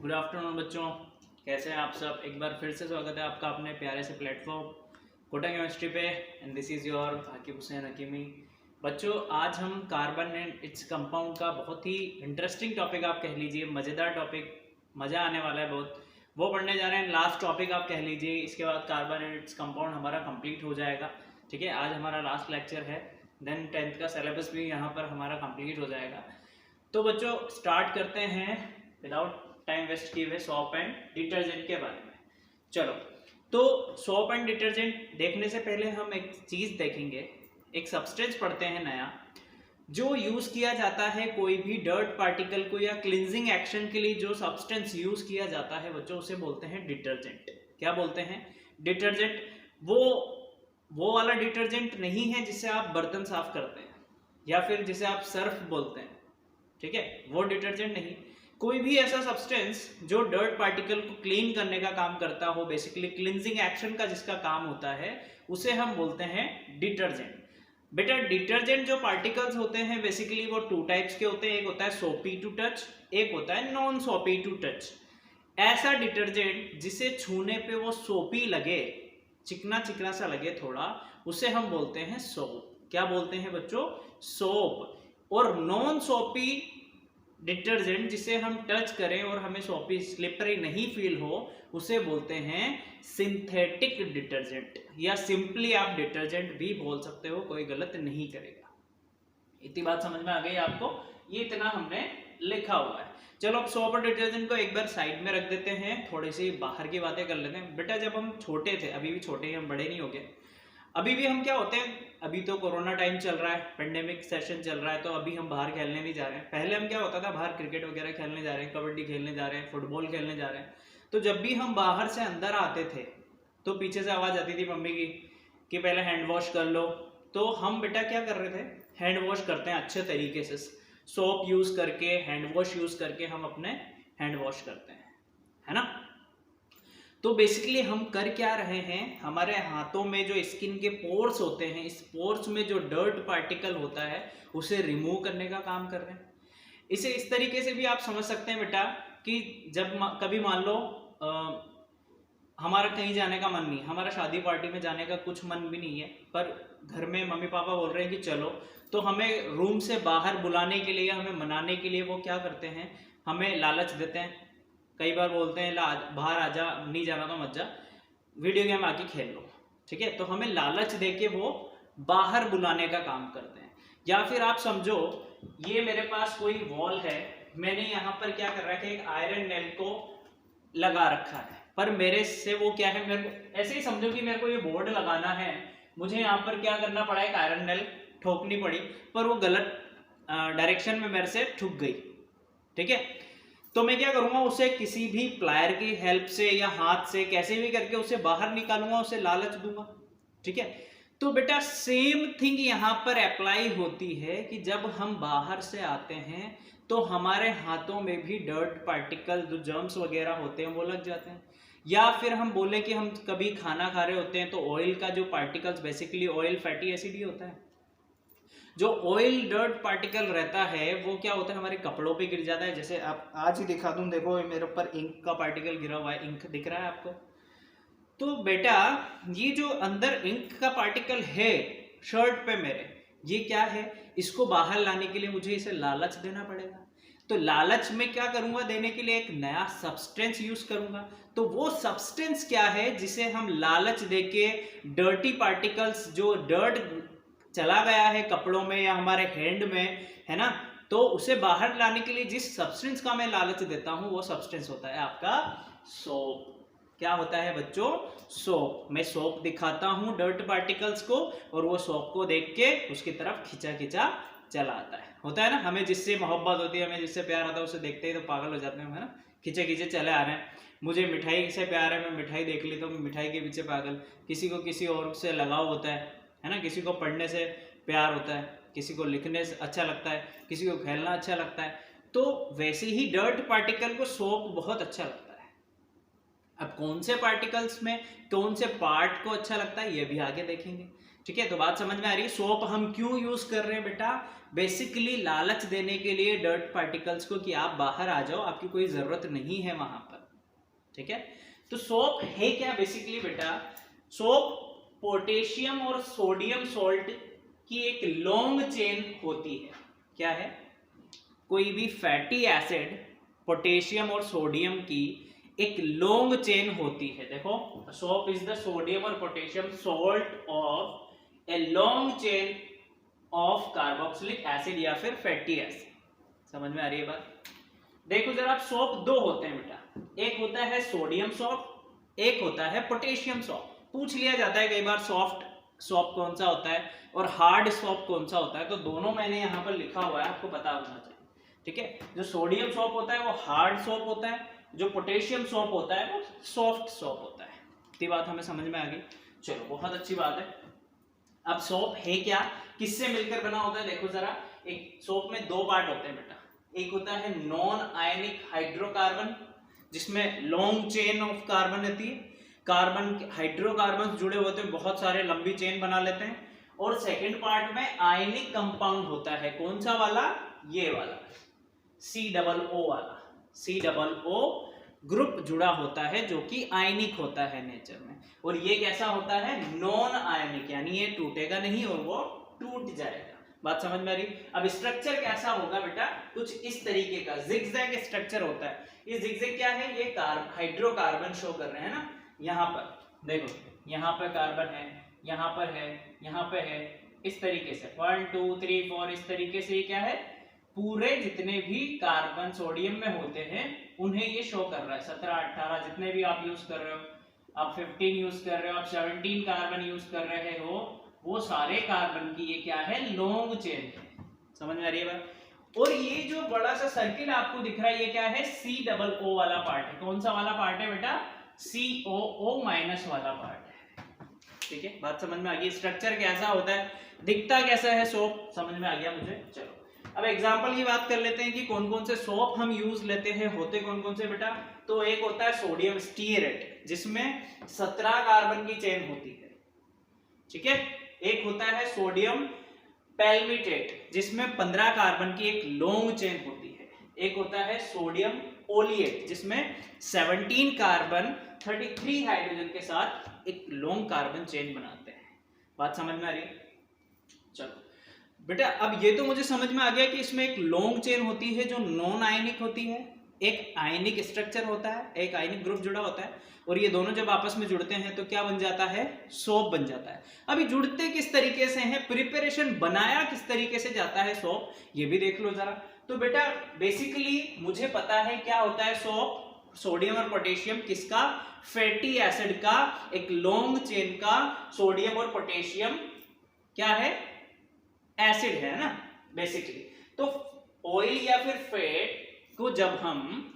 Good afternoon बच्चों, कैसे हैं आप सब। एक बार फिर से स्वागत है आपका अपने प्यारे से प्लेटफॉर्म कोटा केमिस्ट्री पे। एंड दिस इज़ योर हाकिम हुसैन हकीमी। बच्चों, आज हम कार्बन एंड इट्स कंपाउंड का बहुत ही इंटरेस्टिंग टॉपिक आप कह लीजिए, मज़ेदार टॉपिक, मज़ा आने वाला है बहुत, वो पढ़ने जा रहे हैं। लास्ट टॉपिक आप कह लीजिए, इसके बाद कार्बन एंड इट्स कंपाउंड हमारा कंप्लीट हो जाएगा। ठीक है, आज हमारा लास्ट लेक्चर है, देन 10th का सिलेबस भी यहाँ पर हमारा कंप्लीट हो जाएगा। तो बच्चों स्टार्ट करते हैं विदाउट टाइम वेस्ट किए हुए सोप एंड डिटर्जेंट के बारे में। चलो, तो सोप एंड डिटर्जेंट देखने से पहले हम एक चीज़ देखेंगे, एक सब्सटेंस पढ़ते हैं नया जो यूज़ किया जाता है कोई भी डर्ट पार्टिकल को या क्लिनजिंग एक्शन के लिए जो सब्सटेंस यूज़ किया जाता है बच्चों, उसे बोलते हैं डिटर्जेंट। क्या बोलते हैं? डिटर्जेंट। वो वाला डिटर्जेंट नहीं है जिससे आप बर्तन साफ करते हैं या फिर जिसे आप सर्फ बोलते हैं, ठीक है, वो डिटर्जेंट नहीं। कोई भी ऐसा सब्सटेंस जो डर्ट पार्टिकल को क्लीन करने का काम करता हो, बेसिकली क्लींजिंग एक्शन का जिसका काम होता है, उसे हम बोलते हैं डिटर्जेंट। बेटा, डिटर्जेंट जो पार्टिकल्स होते हैं बेसिकली वो टू टाइप्स के होते हैं। एक होता है सोपी टू टच, एक होता है नॉन सोपी टू टच। ऐसा डिटर्जेंट जिसे छूने पे वो सोपी लगे, चिकना चिकना सा लगे थोड़ा, उसे हम बोलते हैं सोप। क्या बोलते हैं बच्चों? सोप। और नॉन सोपी डिटर्जेंट जिसे हम टच करें और हमें सोपी स्लिपरी नहीं फील हो, उसे बोलते हैं सिंथेटिक डिटर्जेंट, या सिंपली आप डिटर्जेंट भी बोल सकते हो, कोई गलत नहीं करेगा। इतनी बात समझ में आ गई आपको? ये इतना हमने लिखा हुआ है। चलो अब सोप और डिटर्जेंट को एक बार साइड में रख देते हैं, थोड़ी सी बाहर की बातें कर लेते हैं। बेटा, जब हम छोटे थे, अभी भी छोटे हैं, हम बड़े नहीं हो गए, अभी भी हम क्या होते हैं, अभी तो कोरोना टाइम चल रहा है, पेंडेमिक सेशन चल रहा है, तो अभी हम बाहर खेलने नहीं जा रहे हैं। पहले हम क्या होता था, बाहर क्रिकेट वगैरह खेलने जा रहे हैं, कबड्डी खेलने जा रहे हैं, फुटबॉल खेलने जा रहे हैं। तो जब भी हम बाहर से अंदर आते थे तो पीछे से आवाज़ आती थी मम्मी की कि पहले हैंड वॉश कर लो। तो हम बेटा क्या कर रहे थे, हैंड वॉश करते हैं अच्छे तरीके से, सोप यूज़ करके, हैंड वॉश यूज़ करके हम अपने हैंड वॉश करते हैं, है ना। तो बेसिकली हम कर क्या रहे हैं, हमारे हाथों में जो स्किन के पोर्स होते हैं, इस पोर्स में जो डर्ट पार्टिकल होता है उसे रिमूव करने का काम कर रहे हैं। इसे इस तरीके से भी आप समझ सकते हैं बेटा कि जब कभी मान लो हमारा कहीं जाने का मन नहीं, हमारा शादी पार्टी में जाने का कुछ मन भी नहीं है, पर घर में मम्मी पापा बोल रहे हैं कि चलो, तो हमें रूम से बाहर बुलाने के लिए, हमें मनाने के लिए वो क्या करते हैं, हमें लालच देते हैं। कई बार बोलते हैं बाहर आजा, नहीं जाना तो मत जा, वीडियो गेम आके खेल लो, ठीक है। तो हमें लालच देके वो बाहर बुलाने का काम करते हैं। या फिर आप समझो, ये मेरे पास कोई वॉल है, मैंने यहाँ पर क्या कर रखा है, एक आयरन नेल को लगा रखा है, पर मेरे से वो क्या है, मेरे को ऐसे ही समझो कि मेरे को ये बोर्ड लगाना है, मुझे यहाँ पर क्या करना पड़ा, एक आयरन नेल ठोकनी पड़ी, पर वो गलत डायरेक्शन में मेरे से ठुक गई, ठीक है। तो मैं क्या करूंगा, उसे किसी भी प्लायर की हेल्प से या हाथ से कैसे भी करके उसे बाहर निकालूंगा, उसे लालच दूंगा, ठीक है। तो बेटा सेम थिंग यहाँ पर अप्लाई होती है कि जब हम बाहर से आते हैं तो हमारे हाथों में भी डर्ट पार्टिकल, जो जर्म्स वगैरह होते हैं, वो लग जाते हैं। या फिर हम बोले कि हम कभी खाना खा रहे होते हैं तो ऑयल का जो particles, basically oil fatty acid ही होता है, जो ऑयल डर्ट पार्टिकल रहता है वो क्या होता है, हमारे कपड़ों पे गिर जाता है। जैसे आप आज ही दिखा दूं, देखो मेरे ऊपर इंक का पार्टिकल गिरा हुआ है, इंक दिख रहा है आपको। तो बेटा ये जो अंदर इंक का पार्टिकल है शर्ट पे मेरे, ये क्या है, इसको बाहर लाने के लिए मुझे इसे लालच देना पड़ेगा। तो लालच में क्या करूंगा, देने के लिए एक नया सब्सटेंस यूज करूंगा। तो वो सब्सटेंस क्या है जिसे हम लालच देके डर्टी पार्टिकल्स, जो डर्ट चला गया है कपड़ों में या हमारे हैंड में, है ना, तो उसे बाहर लाने के लिए जिस सब्सटेंस का मैं लालच देता हूं वो सब्सटेंस होता है आपका सोप। क्या होता है बच्चों? सोप। मैं सोप दिखाता हूं डर्ट पार्टिकल्स को, और वो सोप को देख के उसकी तरफ खिंचा खिंचा चला आता है, होता है ना। हमें जिससे मोहब्बत होती है, हमें जिससे प्यार आता है, उसे देखते ही तो पागल हो जाते हैं, है ना, खिंचे खिंचे चले आ रहे हैं। मुझे मिठाई से प्यार है, मैं मिठाई देख ली तो मैं मिठाई के पीछे पागल। किसी को किसी और से लगाव होता है ना, किसी को पढ़ने से प्यार होता है, किसी को लिखने से अच्छा लगता है, किसी को खेलना अच्छा लगता है। तो वैसे ही डर्ट पार्टिकल को सोप बहुत अच्छा लगता है। अब कौन से पार्टिकल्स में कौन से पार्ट को अच्छा लगता है, ये भी आगे देखेंगे। ठीक है, तो बात समझ में आ रही है। सोप हम क्यों यूज कर रहे हैं बेटा? बेसिकली लालच देने के लिए डर्ट पार्टिकल्स को कि आप बाहर आ जाओ, आपकी कोई जरूरत नहीं है वहां पर। ठीक है, तो सोप है क्या बेसिकली बेटा? सोप पोटेशियम और सोडियम सॉल्ट की एक लॉन्ग चेन होती है। क्या है? कोई भी फैटी एसिड पोटेशियम और सोडियम की एक लॉन्ग चेन होती है। देखो, सोप इज द सोडियम और potassium salt of a long chain of carboxylic acid या फिर फैटी एसिड। समझ में आ रही है बात? देखो जरा, सोप दो होते हैं बेटा, एक होता है सोडियम सोप, एक होता है पोटेशियम सोप। पूछ लिया जाता है कई बार सॉफ्ट सोप कौन सा होता है और हार्ड सोप कौन सा होता है, तो दोनों मैंने यहाँ पर लिखा हुआ है, आपको पता होना चाहिए। ठीक है, जो सोडियम सोप होता है वो हार्ड सोप होता है, जो पोटेशियम सोप होता है वो सॉफ्ट सोप होता है। इतनी बात हमें समझ में आ गई। चलो, बहुत अच्छी बात है। अब सोप है क्या, किससे मिलकर बना होता है? देखो जरा, एक सोप में दो पार्ट होते हैं बेटा। एक होता है नॉन आयनिक हाइड्रोकार्बन, जिसमें लॉन्ग चेन ऑफ कार्बन रहती है, कार्बन हाइड्रोकार्बन जुड़े होते हैं, बहुत सारे लंबी चेन बना लेते हैं। और सेकंड पार्ट में आयनिक कंपाउंड होता है। कौन सा वाला? ये वाला, C+O वाला। C+O ग्रुप जुड़ा होता है जो कि आयनिक होता है नेचर में, और ये कैसा होता है? नॉन आयनिक, यानी ये टूटेगा नहीं और वो टूट जाएगा। बात समझ में आ रही? अब स्ट्रक्चर कैसा होगा बेटा? कुछ इस तरीके का जिगजैग स्ट्रक्चर होता है। ये जिगजैग क्या है? ये हाइड्रोकार्बन शो कर रहे हैं ना, यहाँ पर देखो, यहाँ पर कार्बन है, यहाँ पर है, यहाँ पे है, इस तरीके से 1 2 3 4 इस तरीके से। ये क्या है? पूरे जितने भी कार्बन सोडियम में होते हैं उन्हें ये शो कर रहा है। 17 18 जितने भी आप यूज कर रहे हो, आप 15 यूज कर रहे हो, आप 17 कार्बन यूज कर रहे हो, वो सारे कार्बन की ये क्या है? लॉन्ग चेन है। समझ में आ रही है बात? और ये जो बड़ा सा सर्किल आपको दिख रहा है, ये क्या है? C+O वाला पार्ट है। कौन सा वाला पार्ट है बेटा? COO- वाला पार्ट है। ठीक है, बात समझ में आ गई। स्ट्रक्चर कैसा होता है, दिखता कैसा है सोप, समझ में आ गया मुझे। चलो, अब एग्जांपल की बात कर लेते हैं कि कौन कौन से सोप हम यूज लेते हैं। होते कौन कौन से बेटा? तो एक होता है सोडियम स्टीयरेट, जिसमें 17 कार्बन की चेन होती है। ठीक है, एक होता है सोडियम पैल्मिटेट, जिसमें 15 कार्बन की एक लॉन्ग चेन होती है। एक होता है सोडियम ओलिएट, जिसमें 17 कार्बन 33 हाइड्रोजन के साथ एक लॉन्ग कार्बन चेन बनाते हैं। बात समझ में आ रही है? चलो बेटा, अब ये तो मुझे समझ में आ गया कि इसमें एक लॉन्ग चेन होती है जो नॉन आयनिक होती है, एक आयनिक स्ट्रक्चर होता है, एक आयनिक ग्रुप जुड़ा होता है, और ये दोनों जब आपस में जुड़ते हैं तो क्या बन जाता है? सोप बन जाता है। अभी जुड़ते किस तरीके से हैं, प्रिपरेशन बनाया किस तरीके से जाता है सोप, ये भी देख लो जरा। तो बेटा बेसिकली मुझे पता है क्या होता है सोप। सोडियम और पोटेशियम किसका? फैटी एसिड का एक लॉन्ग चेन का सोडियम और पोटेशियम क्या है? एसिड है ना बेसिकली। तो ऑयल या फिर फैट को जब हम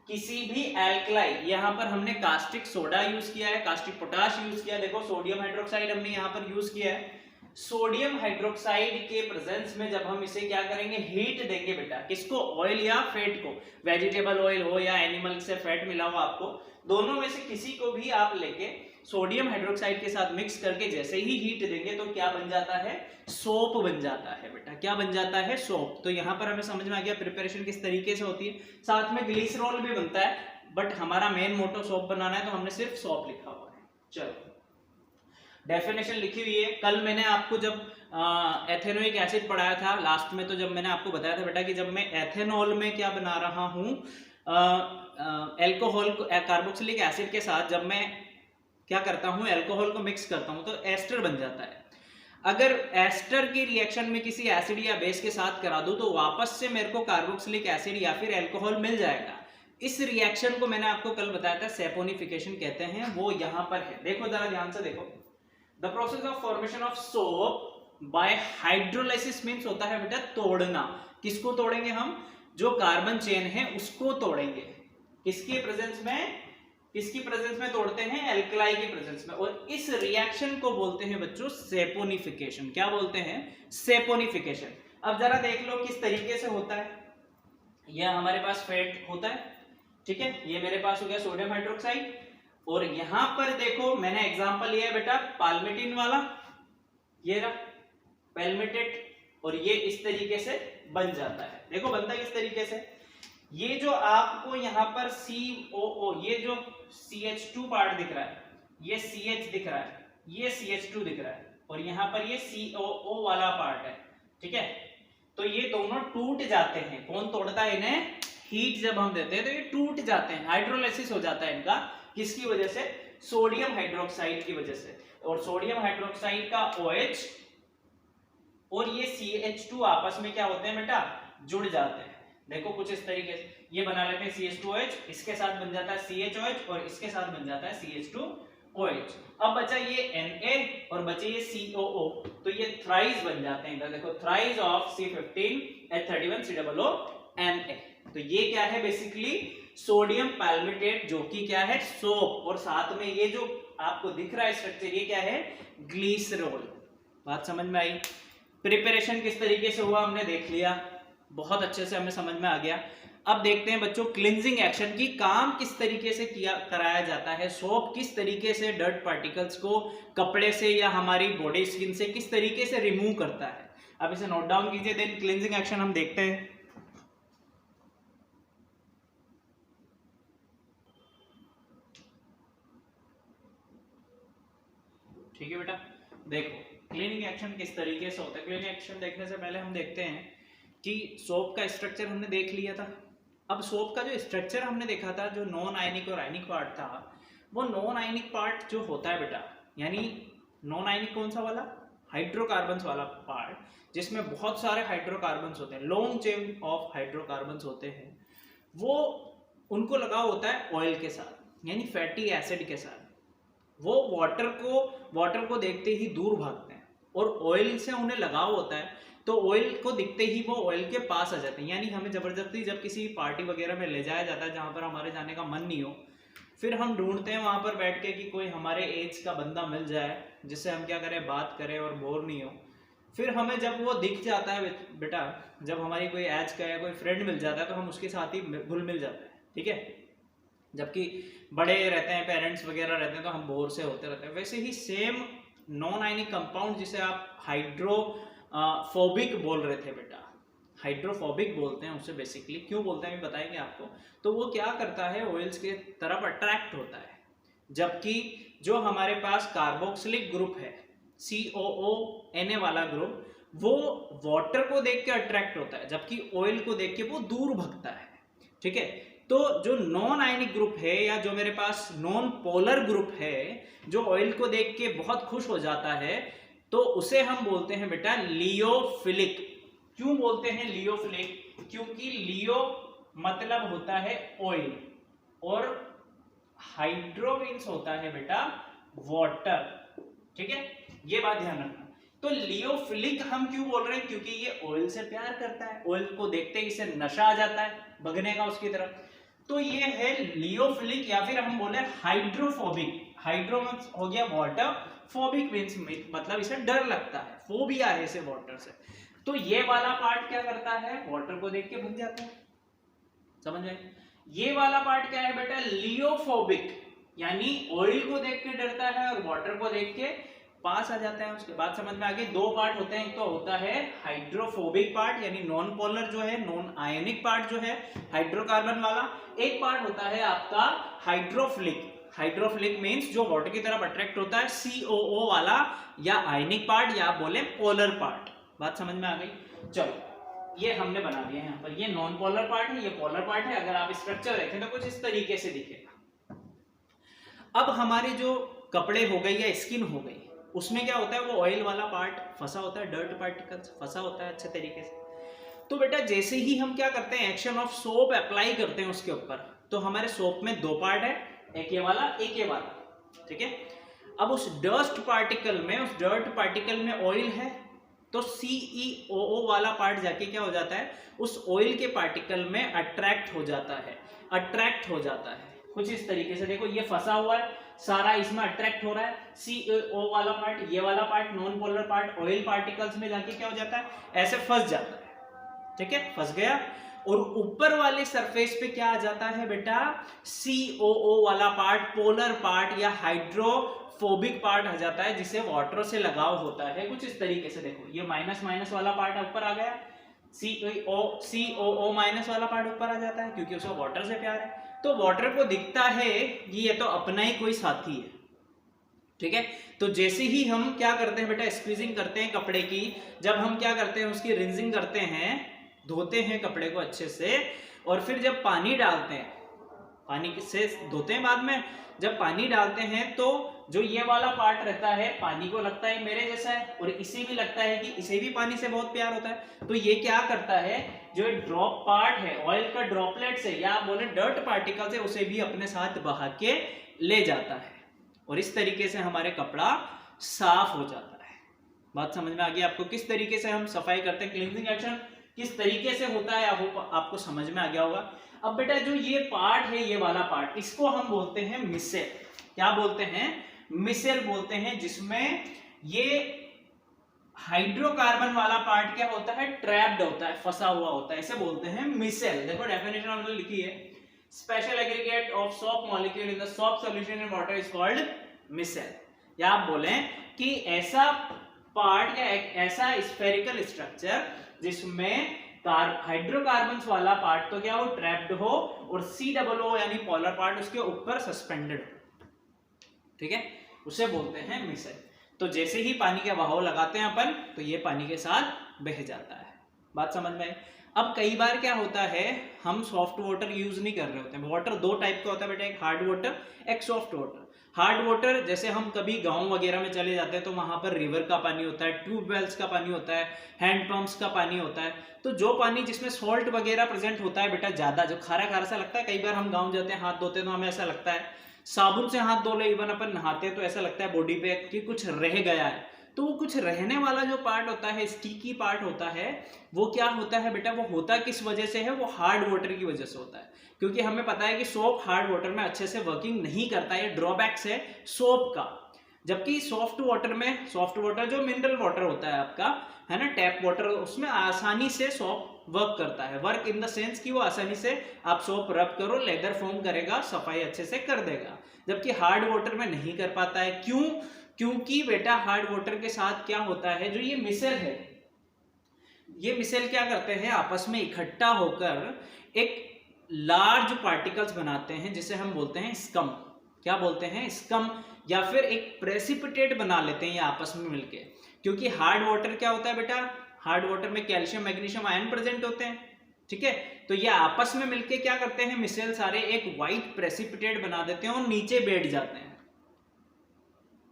किसी भी एल्कलाई, यहां पर हमने कास्टिक सोडा यूज किया है, कास्टिक पोटाश यूज किया, देखो सोडियम हाइड्रोक्साइड हमने यहां पर यूज किया है। सोडियम हाइड्रोक्साइड के प्रेजेंस में जब हम इसे क्या करेंगे? हीट देंगे बेटा। किसको? ऑयल या फैट को। वेजिटेबल ऑयल हो या एनिमल से फैट मिला हो आपको, दोनों में से किसी को भी आप लेके सोडियम हाइड्रोक्साइड के साथ मिक्स करके जैसे ही हीट देंगे तो क्या बन जाता है? सोप बन जाता है बेटा। क्या बन जाता है? सोप। तो यहाँ पर हमें समझ में आ गया प्रिपरेशन किस तरीके से होती है। साथ में ग्लिसरॉल भी बनता है, बट हमारा मेन मोटो सोप बनाना है तो हमने सिर्फ सोप लिखा हुआ है। चलो, डेफिनेशन लिखी हुई है। कल मैंने आपको जब एथेनोइक एसिड पढ़ाया था लास्ट में, तो जब मैंने आपको बताया था बेटा कि जब मैं एथेनॉल में क्या बना रहा हूँ, एल्कोहल कार्बोक्सिलिक एसिड के साथ जब मैं क्या करता हूँ, एल्कोहल को मिक्स करता हूँ तो एस्टर बन जाता है। अगर एस्टर की रिएक्शन में किसी एसिड या बेस के साथ करा दूं तो वापस से मेरे को कार्बोक्सिलिक एसिड या फिर एल्कोहल मिल जाएगा। इस रिएक्शन को मैंने आपको कल बताया था, सेपोनिफिकेशन कहते हैं, वो यहां पर है। देखो जरा ध्यान से देखो, the process of formation of soap bye hydrolysis means होता है बेटा तोड़ना। किसको तोड़ेंगे हम? जो कार्बन चेन है उसको तोड़ेंगे। किसके प्रेजेंस में? किसकी प्रेजेंस में तोड़ते हैं? एल्कलाई की प्रेजेंस में। और इस रिएक्शन को बोलते हैं बच्चों सेपोनिफिकेशन। क्या बोलते हैं? सेपोनिफिकेशन। अब जरा देख लो किस तरीके से होता है। यह हमारे पास फैट होता है, ठीक है, ये मेरे पास हो गया सोडियम हाइड्रोक्साइड, और यहां पर देखो मैंने एग्जांपल लिया है बेटा पाल्मिटिन वाला, ये रहा पैल्मेटेड, और ये इस तरीके से बन जाता है। देखो बनता है किस तरीके से, ये जो आपको यहाँ पर COO, ये जो CH2 पार्ट दिख रहा है, ये CH दिख रहा है, ये CH2 दिख रहा है, और यहाँ पर ये COO वाला पार्ट है, ठीक है। तो ये दोनों टूट जाते हैं। कौन तोड़ता है इन्हें? हीट जब हम देते हैं तो ये टूट जाते हैं, हाइड्रोलाइसिस हो जाता है इनका। किसकी वजह से? सोडियम हाइड्रोक्साइड की वजह से। और सोडियम हाइड्रोक्साइड का OH और ये CH2 आपस में क्या होते हैं बेटा? जुड़ जाते हैं। देखो कुछ इस तरीके से ये बना लेते हैं CH2OH, इसके साथ बन जाता है CHOH, और इसके साथ बन जाता है CH2OH। अब बचा ये Na और बचे ये COO, तो ये थ्राइस बन जाते हैं। देखो थ्राइस ऑफ C15H31COO Na। तो ये क्या है? बेसिकली सोडियम पैल्मिटेट, जो कि क्या है? सोप। और साथ में ये जो आपको दिख रहा है स्ट्रक्चर, ये क्या है? ग्लिसरॉल। बात समझ में आई? प्रिपरेशन किस तरीके से हुआ हमने देख लिया, बहुत अच्छे से हमें समझ में आ गया। अब देखते हैं बच्चों क्लींजिंग एक्शन की काम किस तरीके से कराया जाता है। सोप किस तरीके से डर्ट पार्टिकल्स को कपड़े से या हमारी बॉडी स्किन से किस तरीके से रिमूव करता है। अब इसे नोट डाउन कीजिए, देन क्लींजिंग एक्शन हम देखते हैं। ठीक है बेटा, देखो क्लीनिंग एक्शन किस तरीके से होता है। क्लीनिंग एक्शन देखने से पहले हम देखते हैं कि सोप का स्ट्रक्चर हमने देख लिया था। अब सोप का जो स्ट्रक्चर हमने देखा था, जो नॉन आयनिक और आयनिक पार्ट था, वो नॉन आयनिक पार्ट जो होता है बेटा, यानी नॉन आयनिक कौन सा वाला? हाइड्रोकार्बन्स वाला पार्ट, जिसमें बहुत सारे हाइड्रोकार्बन्स होते हैं, लॉन्ग चेन ऑफ हाइड्रोकार्बन्स होते हैं, वो उनको लगा होता है ऑयल के साथ, यानी फैटी एसिड के साथ। वो वाटर को देखते ही दूर भागते हैं, और ऑयल से उन्हें लगाव होता है, तो ऑयल को दिखते ही वो ऑयल के पास आ जाते हैं। यानी हमें जबरदस्ती जब किसी पार्टी वगैरह में ले जाया जाता है जहां पर हमारे जाने का मन नहीं हो, फिर हम ढूंढते हैं वहां पर बैठ के कि कोई हमारे एज का बंदा मिल जाए जिससे हम क्या करें, बात करें और बोर नहीं हो। फिर हमें जब वो दिख जाता है बेटा, जब हमारी कोई एज का या कोई फ्रेंड मिल जाता है, तो हम उसके साथ ही घुल मिल जाते हैं, ठीक है। जबकि बड़े रहते हैं, पेरेंट्स वगैरह रहते हैं, तो हम बोर से होते रहते हैं। वैसे ही सेम नॉन आयनिक कंपाउंड, जिसे आप हाइड्रोफोबिक बोल रहे थे बेटा, हाइड्रोफोबिक बोलते हैं उसे बेसिकली। क्यों बोलते हैं बताएंगे आपको। तो वो क्या करता है, ऑयल्स के तरफ अट्रैक्ट होता है, जबकि जो हमारे पास कार्बोक्सिलिक ग्रुप है, COO Na वाला ग्रुप, वो वाटर को देख के अट्रैक्ट होता है, जबकि ऑयल को देख के वो दूर भगता है, ठीक है। तो जो नॉन आयनिक ग्रुप है, या जो मेरे पास नॉन पोलर ग्रुप है, जो ऑयल को देख के बहुत खुश हो जाता है, तो उसे हम बोलते हैं बेटा लियोफिलिक। क्यों बोलते हैं लियोफिलिक? क्योंकि लियो मतलब होता है ऑयल, और हाइड्रो मीन्स होता है बेटा वाटर, ठीक है। ये बात ध्यान रखना। तो लियोफिलिक हम क्यों बोल रहे हैं? क्योंकि ये ऑयल से प्यार करता है, ऑयल को देखते ही इसे नशा आ जाता है भगने का उसकी तरफ। तो ये है लियोफिलिक, या फिर हम बोले हाइड्रोफोबिक। हाइड्रो हो गया वाटर, फोबिक मींस मतलब इसे डर लगता है, फोबिया है इसे वाटर से। तो ये वाला पार्ट क्या करता है, वाटर को देख के भग जाता है, समझ में। ये वाला पार्ट क्या है बेटा, लियोफोबिक, यानी ऑयल को देख के डरता है और वाटर को देख के पास आ जाता है। उसके बाद समझ में आ गई, दो पार्ट होते हैं। एक तो होता है हाइड्रोफोबिक पार्ट, यानी नॉन पोलर जो है, नॉन आयनिक पार्ट जो है हाइड्रोकार्बन वाला। एक पार्ट होता है आपका हाइड्रोफिलिक। हाइड्रोफिलिक मींस जो वाटर की तरफ अट्रैक्ट होता है, COO वाला, या आयनिक पार्ट, या बोले पोलर पार्ट। बात समझ में आ गई। चलो ये हमने बना दिया है यहाँ पर, ये नॉन पोलर पार्ट है, ये पोलर पार्ट है। अगर आप स्ट्रक्चर देखें तो कुछ इस तरीके से दिखेगा। अब हमारे जो कपड़े हो गए या स्किन हो गई, उसमें क्या होता है, वो ऑयल वाला पार्ट फंसा होता है, डर्ट पार्टिकल्स फंसा होता है अच्छे तरीके से। तो बेटा जैसे ही हम क्या करते हैं, एक्शन ऑफ सोप अप्लाई करते हैं उसके ऊपर, तो हमारे सोप में दो पार्ट है, एक ये वाला, एक ये वाला, ठीक है। अब उस डस्ट पार्टिकल में, उस डर्ट पार्टिकल में ऑयल है, तो CEOO वाला पार्ट जाके क्या हो जाता है, उस ऑयल के पार्टिकल में अट्रैक्ट हो जाता है, अट्रैक्ट हो जाता है कुछ इस तरीके से। देखो ये फंसा हुआ है सारा, इसमें अट्रैक्ट हो रहा है। COO वाला पार्ट, ये वाला part, non polar part, oil particles में जाके क्या हो जाता है, ऐसे फंस जाता है, ठीक है, फंस गया। और ऊपर वाले सरफेस पे क्या आ जाता है बेटा, COO वाला पार्ट, पोलर पार्ट या हाइड्रो हाइड्रोफोबिक पार्ट आ जाता है जिसे वाटर से लगाव होता है कुछ इस तरीके से। देखो ये माइनस माइनस वाला पार्ट ऊपर आ गया, COO माइनस वाला पार्ट ऊपर आ जाता है क्योंकि उसे वाटर से प्यार है। तो वाटर को दिखता है कि ये तो अपना ही कोई साथी है, ठीक है। तो जैसे ही हम क्या करते हैं बेटा, स्क्वीजिंग करते हैं कपड़े की, जब हम क्या करते हैं उसकी रिंजिंग करते हैं, धोते हैं कपड़े को अच्छे से, और फिर जब पानी डालते हैं, पानी से धोते हैं बाद में, जब पानी डालते हैं तो जो ये वाला पार्ट रहता है पानी को लगता है मेरे जैसा है, और इसे भी लगता है कि इसे भी पानी से बहुत प्यार होता है। तो ये क्या करता है, जो ड्रॉप पार्ट है, ऑयल का ड्रॉपलेट से या बोले डर्ट पार्टिकल से, उसे भी अपने साथ बहा के ले जाता है, और इस तरीके से हमारे कपड़ा साफ हो जाता है। बात समझ में आ गई आपको, किस तरीके से हम सफाई करते हैं, क्लींजिंग एक्शन किस तरीके से होता है, आपको समझ में आ गया होगा। अब बेटा जो ये पार्ट है, ये वाला पार्ट, इसको हम बोलते हैं मिसेल। क्या बोलते हैं, मिसेल बोलते हैं, जिसमें ये हाइड्रोकार्बन वाला पार्ट क्या होता है, ट्रैप्ड होता है, फंसा हुआ होता है, इसे बोलते हैं मिसेल। देखो डेफिनेशन हमने लिखी है, special aggregate of soap molecule in the soap solution in water is called micelle. या आप बोलें कि ऐसा पार्ट या एक ऐसा स्फेरिकल स्ट्रक्चर जिसमें हाइड्रोकार्बन वाला पार्ट तो क्या हो, ट्रैप्ड हो, और COO यानी पोलर पार्ट उसके ऊपर सस्पेंडेड हो, ठीक है, उसे बोलते हैं मिसेल। तो जैसे ही पानी के बहाव लगाते हैं अपन, तो ये पानी के साथ बह जाता है। बात समझ में आई। अब कई बार क्या होता है, हम सॉफ्ट वाटर यूज नहीं कर रहे होते हैं। वाटर दो टाइप का होता है बेटा, एक हार्ड वाटर, एक सॉफ्ट वाटर। हार्ड वाटर जैसे हम कभी गांव वगैरह में चले जाते हैं तो वहां पर रिवर का पानी होता है, ट्यूबवेल्स का पानी होता है, हैंड पंप्स का पानी होता है। तो जो पानी जिसमें सॉल्ट वगैरह प्रेजेंट होता है बेटा ज्यादा, जो खारा खारा सा लगता है, कई बार हम गाँव जाते हैं हाथ धोते हैं तो हमें ऐसा लगता है, साबुन से हाथ धो ले, इवन अपन नहाते हैं तो ऐसा लगता है बॉडी पे कि कुछ रह गया है। तो वो कुछ रहने वाला जो पार्ट होता है, स्टिकी पार्ट होता है, वो क्या होता है बेटा, वो होता किस वजह से है, वो हार्ड वाटर की वजह से होता है। क्योंकि हमें पता है कि सोप हार्ड वाटर में अच्छे से वर्किंग नहीं करता है, ड्रॉबैक्स है सोप का। जबकि सॉफ्ट वाटर में, सॉफ्ट वाटर जो मिनरल वाटर होता है आपका, है ना, टैप वाटर, उसमें आसानी से सोप वर्क करता है। वर्क इन द सेंस कि वो आसानी से आप सोप रब करो, लेदर फॉर्म करेगा, सफाई अच्छे से कर देगा। जबकि हार्ड वाटर में नहीं कर पाता है। क्यों? क्योंकि बेटा हार्ड वाटर के साथ क्या होता है, जो ये मिसेल है, ये मिसेल क्या करते हैं, आपस में इकट्ठा होकर एक लार्ज पार्टिकल्स बनाते हैं जिसे हम बोलते हैं स्कम। क्या बोलते हैं, स्कम, या फिर एक प्रेसिपिटेट बना लेते हैं ये आपस में मिलके। क्योंकि हार्ड वाटर क्या होता है बेटा, हार्ड वाटर में कैल्शियम मैग्नीशियम आयन प्रेजेंट होते हैं, ठीक है। तो ये आपस में मिलके क्या करते हैं, मिसेल सारे एक व्हाइट प्रेसिपिटेट बना देते हैं और नीचे बैठ जाते हैं।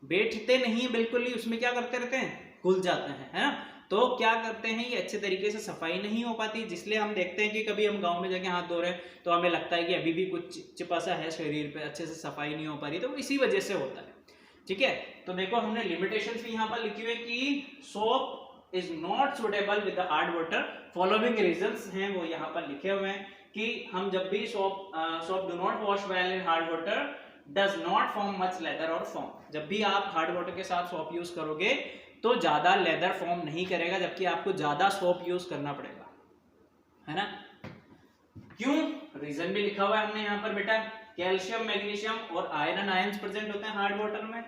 बैठते नहीं बिल्कुल ही, उसमें क्या करते रहते हैं, घुल जाते हैं, है ना। तो क्या करते हैं, ये अच्छे तरीके से सफाई नहीं हो पाती, जिसलिए हम देखते हैं कि कभी हम गांव में जाके हाथ धो रहे हैं तो हमें लगता है कि अभी भी कुछ चिपचिपा सा है शरीर पे, अच्छे से सफाई नहीं हो पा रही, तो इसी वजह से होता है, ठीक है। तो देखो हमने लिमिटेशंस भी यहाँ पर लिखी हुई कि soap is not suitable with the hard water, following reasons हैं वो यहाँ पर लिखे हुए हैं कि हम जब भी soap do not wash well in hard water, does not form much leather और फॉर्म। जब भी आप हार्ड वाटर के साथ सोप यूज करोगे तो ज्यादा लेदर फॉर्म नहीं करेगा, जबकि आपको ज्यादा सोप यूज करना पड़ेगा, है ना। क्यों, रीजन भी लिखा हुआ है हमने यहाँ पर बेटा, कैल्शियम मैग्नीशियम और आयरन आयंस प्रेजेंट होते हैं हार्ड वाटर में,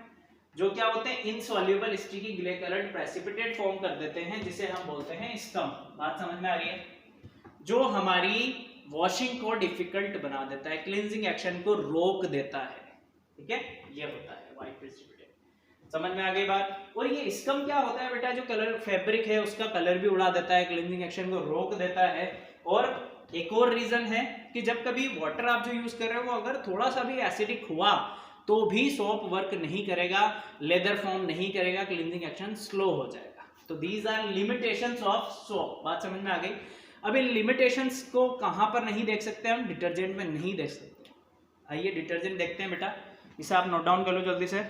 जो क्या होते हैं, insoluble sticky grey coloured precipitate form कर देते हैं, जिसे हम बोलते हैं स्कम। बात समझ में आ रही है, जो हमारी वॉशिंग को डिफिकल्ट बना देता है, क्लींजिंग एक्शन को रोक देता है, ठीक है, ये होता है व्हाइट प्रेसिपिटेट। समझ में आ गई बात। और ये स्कम क्या होता है बेटा, जो कलर फैब्रिक है उसका कलर भी उड़ा देता है, क्लींजिंग एक्शन को रोक देता है। और एक और रीजन है कि जब कभी वाटर आप जो यूज कर रहे हो वो अगर थोड़ा सा भी एसिडिक हुआ तो भी सोप वर्क नहीं करेगा, लेदर फॉर्म नहीं करेगा, क्लींजिंग एक्शन स्लो हो जाएगा। तो these are limitations of soap. बात समझ में आ गई। अब इन लिमिटेशंस को कहां पर नहीं देख सकते हम, डिटर्जेंट में नहीं देख सकते। आइए डिटर्जेंट देखते हैं बेटा, इसे आप नोट डाउन कर लो जल्दी से।